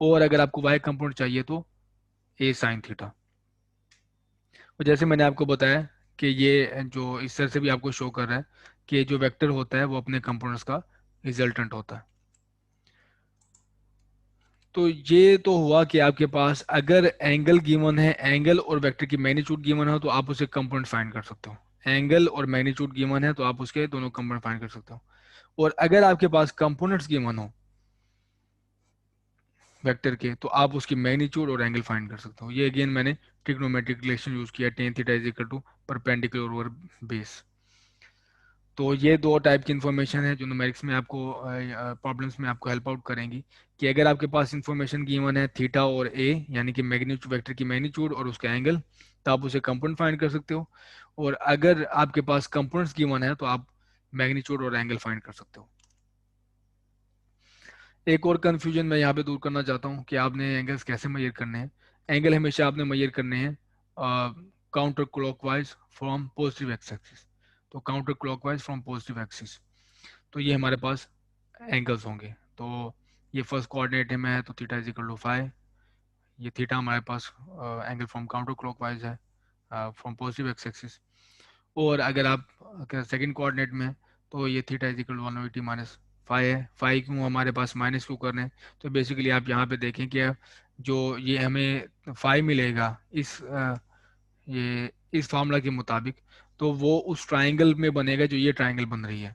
और अगर आपको वाई कंपोनेंट चाहिए तो ए साइन थीटा। और जैसे मैंने आपको बताया कि ये जो इस तरह से भी आपको शो कर रहा है कि जो वेक्टर होता है वो अपने कंपोनेंट्स का रिजल्टेंट होता है। तो ये तो हुआ कि आपके पास अगर एंगल गिवन है, एंगल और वेक्टर की मैग्नीट्यूड गिवन हो तो आप उसे कंपोनेंट फाइंड कर सकते हो। एंगल और मैग्नीट्यूड गिवन है तो आप उसके दोनों कंपोनेंट फाइंड कर सकते हो। और अगर आपके पास कंपोनेंट्स गिवन हो वेक्टर के तो आप उसकी मैग्नीट्यूड और एंगल फाइंड कर सकते हो। ये अगेन मैंने ट्रिग्नोमेट्रिक रिलेशन यूज किया, tan theta is equal to perpendicular over base. तो ये दो टाइप की इन्फॉर्मेशन है जो न्यूमेरिक्स में आपको प्रॉब्लम्स में आपको हेल्प आउट करेंगी कि अगर आपके पास इन्फॉर्मेशन गिवन है थीटा और ए यानी कि मैग्नीट्यूड वेक्टर की मैग्नीट्यूड और उसका एंगल, तो आप उसे कंपोनेंट फाइंड कर सकते हो। और अगर आपके पास कंपोनेंट्स गिवन है तो आप मैग्नीट्यूड और एंगल फाइंड कर सकते हो। एक और कंफ्यूजन मैं यहाँ पे दूर करना चाहता हूँ कि आपने एंगल्स कैसे मेजर करने हैं। एंगल हमेशा आपने मेजर करने हैं counter clockwise from positive x axis. तो counter clockwise from positive axis, तो ये हमारे पास एंगल्स होंगे। तो ये फर्स्ट कोऑर्डिनेट में है तो थीटा इज इक्वल टू 5। ये थीटा हमारे पास एंगल फ्रॉम काउंटर क्लॉकवाइज है फ्रॉम पॉजिटिव एक्स एक्सिस। और अगर आप सेकंड कोऑर्डिनेट में तो ये theta is equal to 180 minus 5 है। 5 क्यों हमारे पास माइनस क्यों करने हैं, तो बेसिकली आप यहाँ पे देखें कि जो ये हमें 5 मिलेगा ये इस फार्मूला के मुताबिक, तो वो उस ट्राइंगल में बनेगा जो ये ट्राइंगल बन रही है।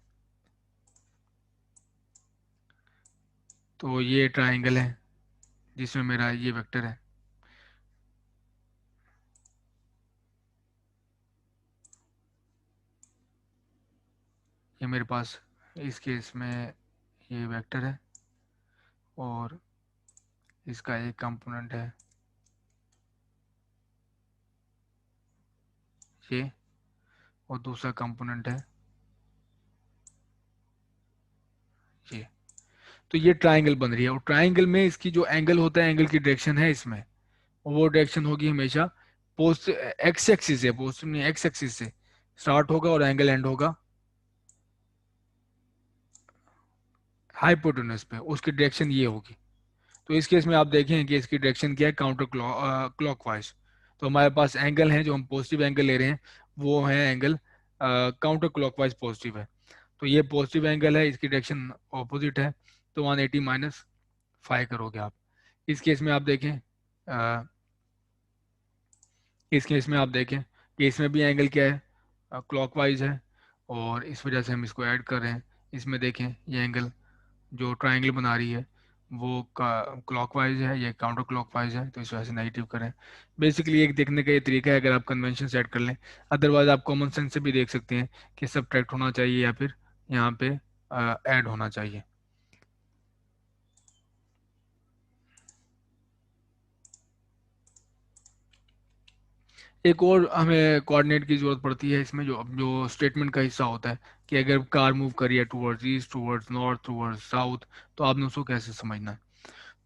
तो ये ट्राइंगल है जिसमें मेरा ये वेक्टर है। ये मेरे पास इस केस में ये वेक्टर है और इसका एक कंपोनेंट है ये और दूसरा कंपोनेंट है ये। तो ये ट्राइंगल बन रही है और ट्राइंगल में इसकी जो एंगल होता है, एंगल की डायरेक्शन है इसमें, और वो डायरेक्शन होगी हमेशा पोस्ट एक्स एक्सिस से, पोस्ट नहीं एक्स एक्सिस से स्टार्ट होगा और एंगल एंड होगा हाइपोटेन्यूज पे, उसकी डायरेक्शन ये होगी। तो इस केस में आप देखें कि इसकी डायरेक्शन क्या है, काउंटर क्लॉकवाइज। तो हमारे पास एंगल है जो हम पॉजिटिव एंगल ले रहे हैं वो है एंगल काउंटर क्लॉकवाइज पॉजिटिव है। तो ये पॉजिटिव एंगल है, इसकी डायरेक्शन ऑपोजिट है, तो 180 माइनस 5 करोगे आप। इस केस में आप देखें इस केस में आप देखें कि इसमें भी एंगल क्या है, क्लॉकवाइज है, और इस वजह से हम इसको ऐड कर रहे हैं। इसमें देखें ये एंगल जो ट्राइंगल बना रही है वो क्लॉकवाइज है, ये काउंटर क्लॉकवाइज है, तो इस वजह से नेगेटिव करें। बेसिकली एक देखने का ये तरीका है अगर आप कन्वेंशन सेट कर लें। अदरवाइज आप कॉमन सेंस से भी देख सकते हैं कि सब्ट्रैक्ट होना चाहिए या फिर यहाँ पे ऐड होना चाहिए। एक और हमें कोऑर्डिनेट की जरूरत पड़ती है इसमें, जो जो स्टेटमेंट का हिस्सा होता है कि अगर कार मूव करिए towards east, towards north, towards south, तो आपने उसको कैसे समझना है।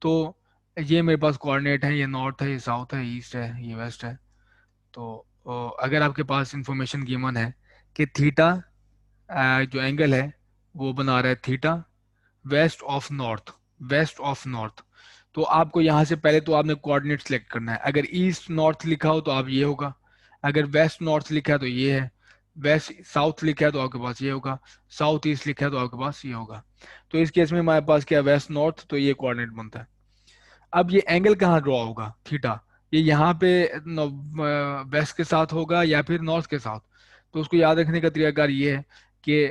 तो ये मेरे पास कोऑर्डिनेट है, ये नॉर्थ है, ये साउथ है, ईस्ट है, ये वेस्ट है। तो अगर आपके पास इंफॉर्मेशन गिवन है कि थीटा जो एंगल है वो बना रहा है theta west of north, west of north, तो आपको यहाँ से पहले तो आपने कोऑर्डिनेट सेलेक्ट करना है। अगर ईस्ट नॉर्थ लिखा हो तो आप ये होगा, अगर वेस्ट नॉर्थ लिखा है तो ये है, वेस्ट साउथ लिखा है तो आपके पास ये होगा, साउथ ईस्ट लिखा है तो आपके पास ये होगा। तो इस केस में हमारे पास क्या, वेस्ट नॉर्थ, तो ये कोऑर्डिनेट बनता है। अब ये एंगल कहाँ ड्रॉ होगा थीटा, ये यहाँ पे वेस्ट के साथ होगा या फिर नॉर्थ के साथ। तो उसको याद रखने का तरीकाकार ये है कि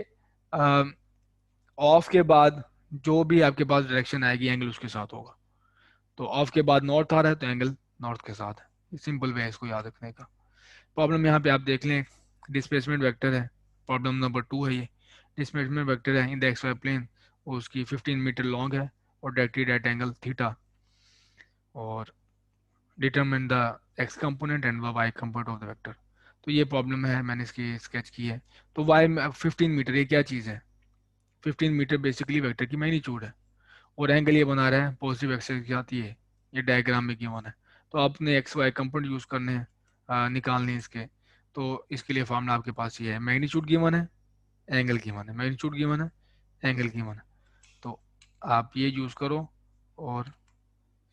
ऑफ के बाद जो भी आपके पास डायरेक्शन आएगी एंगल उसके साथ होगा। तो ऑफ के बाद नॉर्थ आ रहा है तो एंगल नॉर्थ के साथ है। सिंपल वे है इसको याद रखने का। प्रॉब्लम यहाँ पे आप देख लें, डिस्प्लेसमेंट वेक्टर है, प्रॉब्लम नंबर 2 है ये। डिस्प्लेसमेंट वेक्टर है in the x y plane, उसकी 15 मीटर लॉन्ग है और डायरेक्टेड एट एंगल थीटा, और determine the x component and the y component of the vector. तो ये प्रॉब्लम है, मैंने इसकी स्केच की है। तो वाई 15 मीटर ये क्या चीज़ है, 15 मीटर बेसिकली वेक्टर की मैग्नीट्यूड है, और एंगल ये बना रहा है पॉजिटिव एक्सिस के साथ, ये डायग्राम में गिवन है। तो आपने एक्स वाई कंपोनेंट यूज़ करने हैं, निकालने हैं इसके। तो इसके लिए फार्मूला आपके पास ये है, मैग्नीट्यूड गिवन है, एंगल गिवन है, मैग्नीट्यूड गिवन है, एंगल गिवन है। तो आप ये यूज़ करो और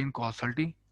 15 cos 30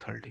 30.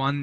1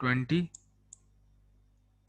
20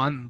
1